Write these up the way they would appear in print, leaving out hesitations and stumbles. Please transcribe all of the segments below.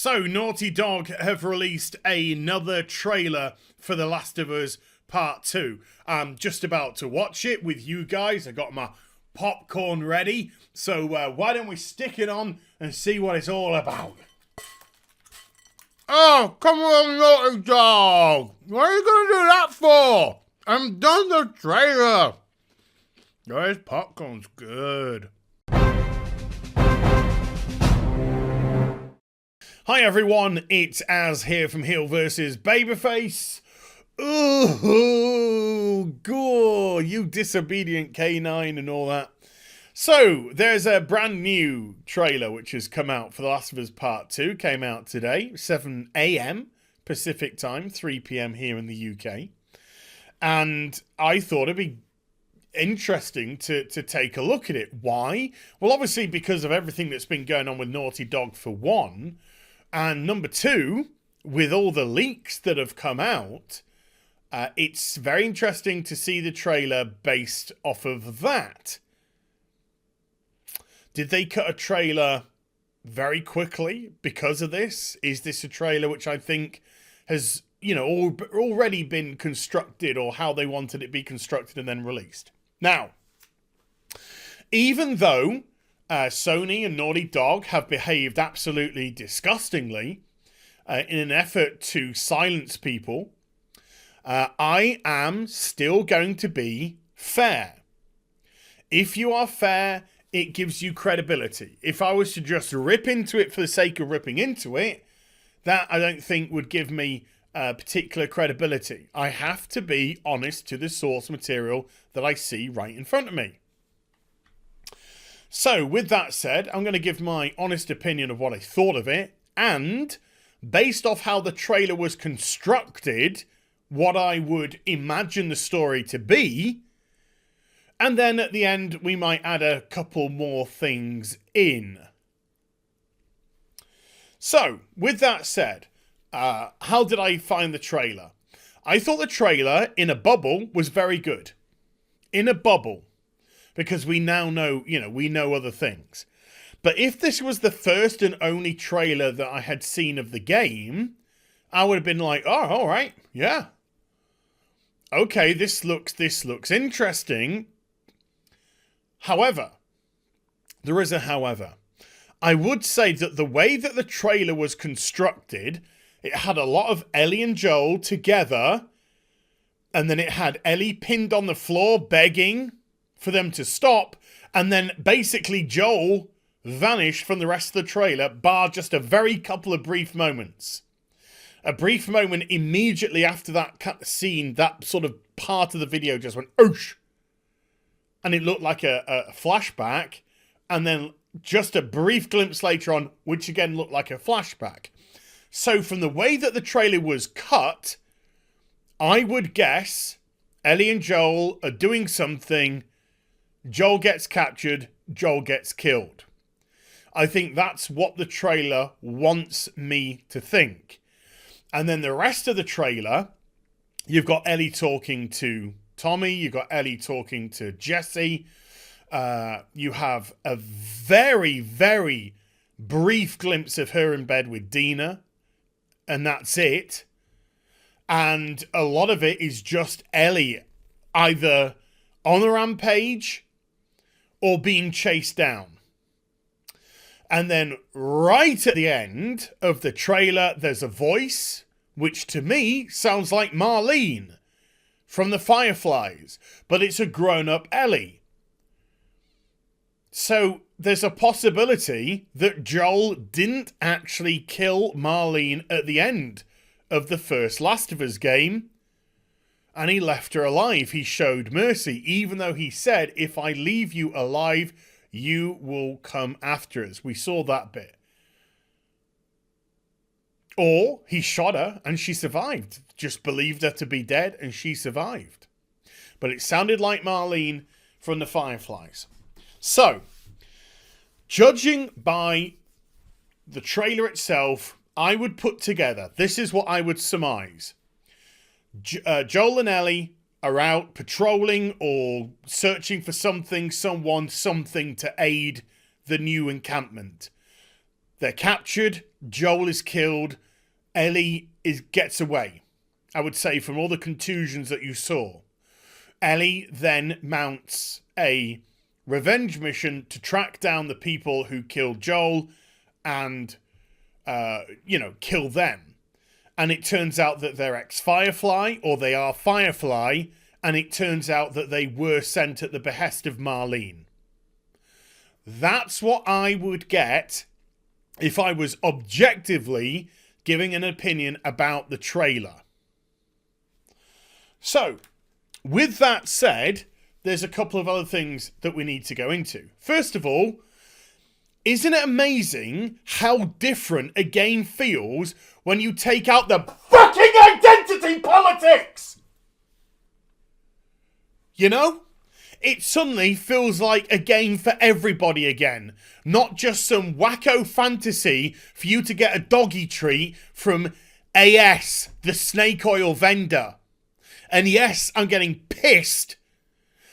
So, Naughty Dog have released another trailer for The Last of Us Part 2. I'm just about to watch it with you guys. I got my popcorn ready. So, why don't we stick it on and see what it's all about? Oh, come on, Naughty Dog. What are you going to do that for? I'm done the trailer. This popcorn's good. Hi everyone, it's Az here from HeelvsBabyface. Ooh, gore, you disobedient K9 and all that. So, there's a brand new trailer which has come out for The Last of Us Part 2. Came out today, 7 a.m. Pacific time, 3 p.m. here in the UK. And I thought it'd be interesting to take a look at it. Why? Well, obviously because of everything that's been going on with Naughty Dog for one. And number two, with all the leaks that have come out, it's very interesting to see the trailer based off of that. Did they cut a trailer very quickly because of this? Is this a trailer which I think has, already been constructed, or how they wanted it to be constructed and then released? Now, even though Sony and Naughty Dog have behaved absolutely disgustingly in an effort to silence people, I am still going to be fair. If you are fair, it gives you credibility. If I was to just rip into it for the sake of ripping into it, that I don't think would give me particular credibility. I have to be honest to the source material that I see right in front of me. So, with that said, I'm going to give my honest opinion of what I thought of it, and based off how the trailer was constructed, what I would imagine the story to be, and then at the end we might add a couple more things in. So, with that said, how did I find the trailer? I thought the trailer, in a bubble, was very good. In a bubble. Because we now know, we know other things. But if this was the first and only trailer that I had seen of the game, I would have been like, oh, all right, yeah. Okay, this looks interesting. However, there is a however. I would say that the way that the trailer was constructed, it had a lot of Ellie and Joel together, and then it had Ellie pinned on the floor begging for them to stop, and then basically Joel vanished from the rest of the trailer, bar just a very couple of brief moments. A brief moment immediately after that scene, that sort of part of the video just went oosh, and it looked like a flashback, and then just a brief glimpse later on, which again looked like a flashback. So from the way that the trailer was cut, I would guess Ellie and Joel are doing something, Joel gets captured, Joel gets killed. I think that's what the trailer wants me to think. And then the rest of the trailer, you've got Ellie talking to Tommy, you've got Ellie talking to Jesse, you have a very, very brief glimpse of her in bed with Dina, and that's it. And a lot of it is just Ellie either on a rampage or being chased down. And then right at the end of the trailer, there's a voice, which to me sounds like Marlene from the Fireflies, but it's a grown-up Ellie. So there's a possibility that Joel didn't actually kill Marlene at the end of the first Last of Us game, and he left her alive. He showed mercy, even though he said, if I leave you alive, you will come after us. We saw that bit. Or he shot her and she survived. Just believed her to be dead and she survived. But it sounded like Marlene from the Fireflies. So, judging by the trailer itself, I would put together, this is what I would surmise. Joel and Ellie are out patrolling or searching for something, someone, something to aid the new encampment. They're captured. Joel is killed. Ellie gets away. I would say from all the contusions that you saw. Ellie then mounts a revenge mission to track down the people who killed Joel and, kill them. And it turns out that they're ex-Firefly, or they are Firefly, and it turns out that they were sent at the behest of Marlene. That's what I would get if I was objectively giving an opinion about the trailer. So, with that said, there's a couple of other things that we need to go into. First of all, isn't it amazing how different a game feels when you take out the fucking identity politics? You know? It suddenly feels like a game for everybody again. Not just some wacko fantasy for you to get a doggy treat from AS, the snake oil vendor. And yes, I'm getting pissed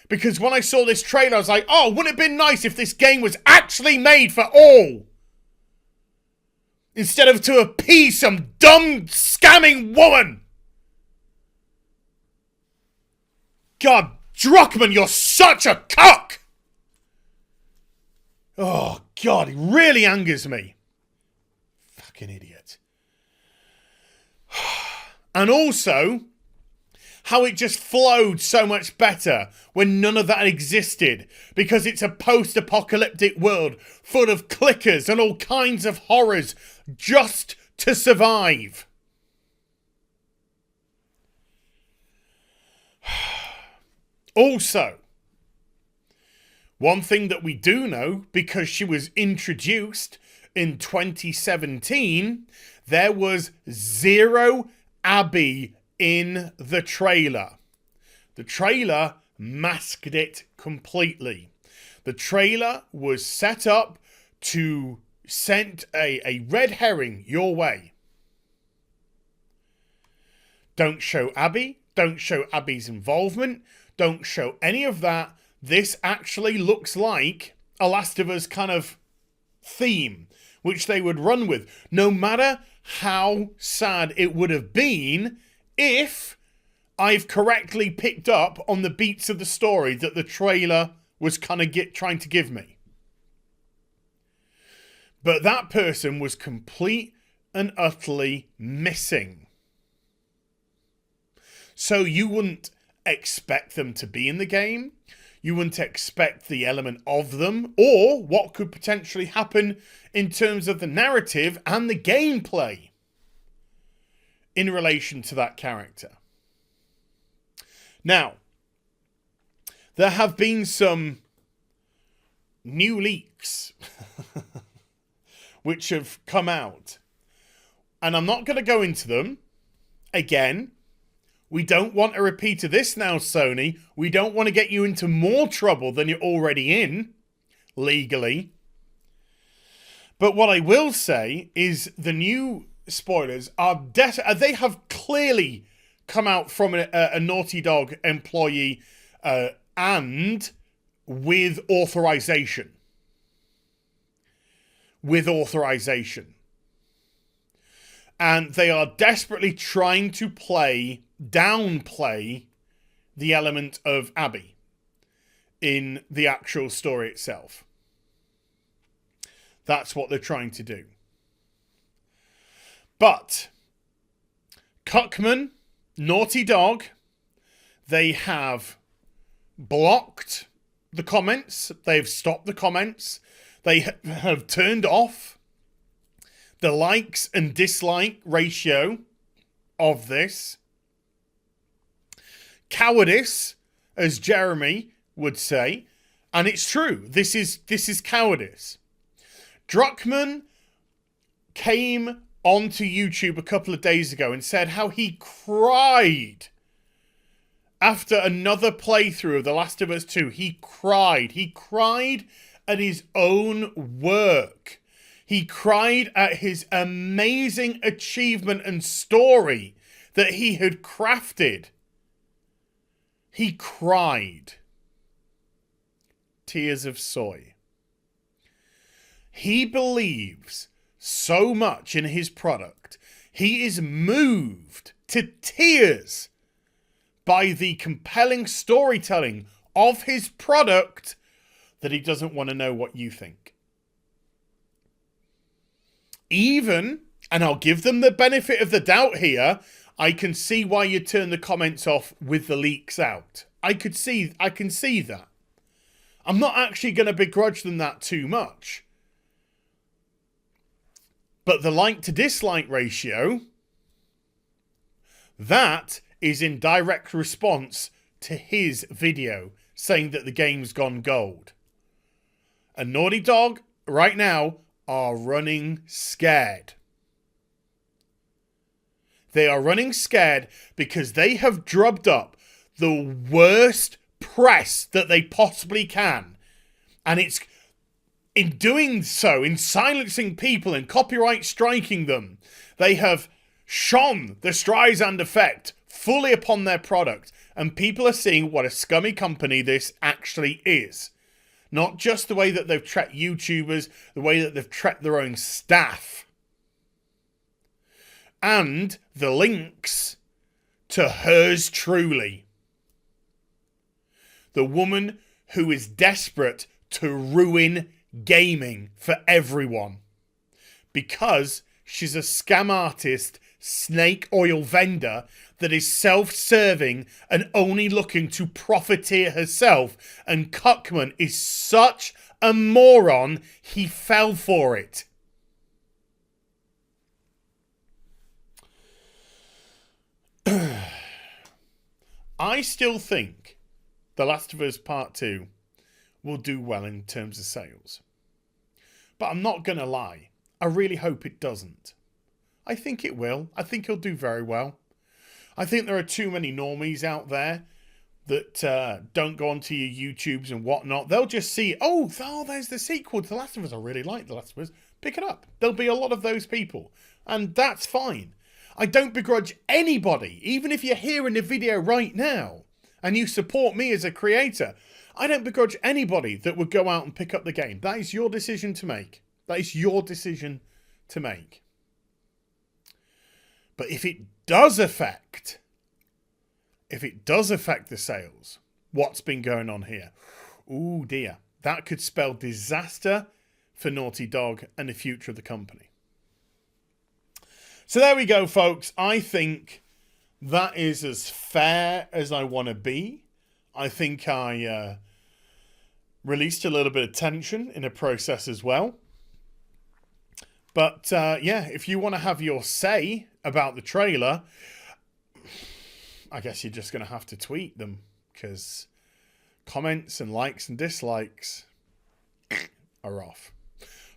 because when I saw this trailer, I was like, oh, wouldn't it have been nice if this game was actually made for all? Instead of to appease some dumb, scamming woman. God, Druckmann, you're such a cuck! Oh, God, it really angers me. Fucking idiot. And also, how it just flowed so much better when none of that existed. Because it's a post-apocalyptic world full of clickers and all kinds of horrors just to survive. Also, one thing that we do know, because she was introduced in 2017, there was zero Abby in the trailer. The trailer masked it completely. The trailer was set up to send a red herring your way. Don't show Abby. Don't show Abby's involvement. Don't show any of that. This actually looks like a Last of Us kind of theme, which they would run with, no matter how sad it would have been if I've correctly picked up on the beats of the story that the trailer was kind of trying to give me. But that person was complete and utterly missing. So you wouldn't expect them to be in the game. You wouldn't expect the element of them or what could potentially happen in terms of the narrative and the gameplay in relation to that character. Now, there have been some new leaks which have come out. And I'm not going to go into them. Again, we don't want a repeat of this now, Sony. We don't want to get you into more trouble than you're already in, legally. But what I will say is the new spoilers are they have clearly come out from a Naughty Dog employee and with authorization. With authorization. And they are desperately trying to downplay the element of Abby in the actual story itself. That's what they're trying to do. But Cuckman, Naughty Dog, they have blocked the comments. They've stopped the comments. They have turned off the likes and dislike ratio of this. Cowardice, as Jeremy would say. And it's true. This is cowardice. Druckmann came onto YouTube a couple of days ago and said how he cried after another playthrough of The Last of Us 2. He cried. He cried at his own work. He cried at his amazing achievement and story that he had crafted. He cried. Tears of soy. He believes so much in his product. He is moved to tears by the compelling storytelling of his product that he doesn't want to know what you think. Even, and I'll give them the benefit of the doubt here, I can see why you turn the comments off with the leaks out. I can see that. I'm not actually going to begrudge them that too much. But the like to dislike ratio, that is in direct response to his video saying that the game's gone gold. And Naughty Dog, right now, are running scared. They are running scared because they have drubbed up the worst press that they possibly can. And it's in doing so, in silencing people and copyright striking them, they have shone the Streisand effect fully upon their product. And people are seeing what a scummy company this actually is. Not just the way that they've treated YouTubers, the way that they've treated their own staff. And the links to hers truly. The woman who is desperate to ruin gaming for everyone. Because she's a scam artist, snake oil vendor that is self-serving and only looking to profiteer herself. And Cuckman is such a moron, he fell for it. I still think The Last of Us Part 2 will do well in terms of sales. But I'm not going to lie. I really hope it doesn't. I think it will. I think it'll do very well. I think there are too many normies out there that don't go onto your YouTubes and whatnot. They'll just see, oh, there's the sequel to The Last of Us. I really like The Last of Us. Pick it up. There'll be a lot of those people. And that's fine. I don't begrudge anybody, even if you're here in the video right now and you support me as a creator. I don't begrudge anybody that would go out and pick up the game. That is your decision to make. That is your decision to make. But if it does affect the sales, what's been going on here? Ooh dear. That could spell disaster for Naughty Dog and the future of the company. So there we go, folks. I think that is as fair as I want to be. I think I released a little bit of tension in the process as well. But yeah, if you want to have your say about the trailer, I guess you're just going to have to tweet them, because comments and likes and dislikes are off.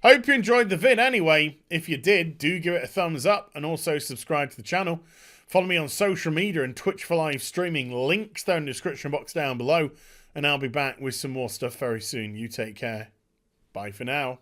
Hope you enjoyed the vid anyway. If you did, do give it a thumbs up and also subscribe to the channel. Follow me on social media and Twitch for live streaming. Links there in the description box down below. And I'll be back with some more stuff very soon. You take care. Bye for now.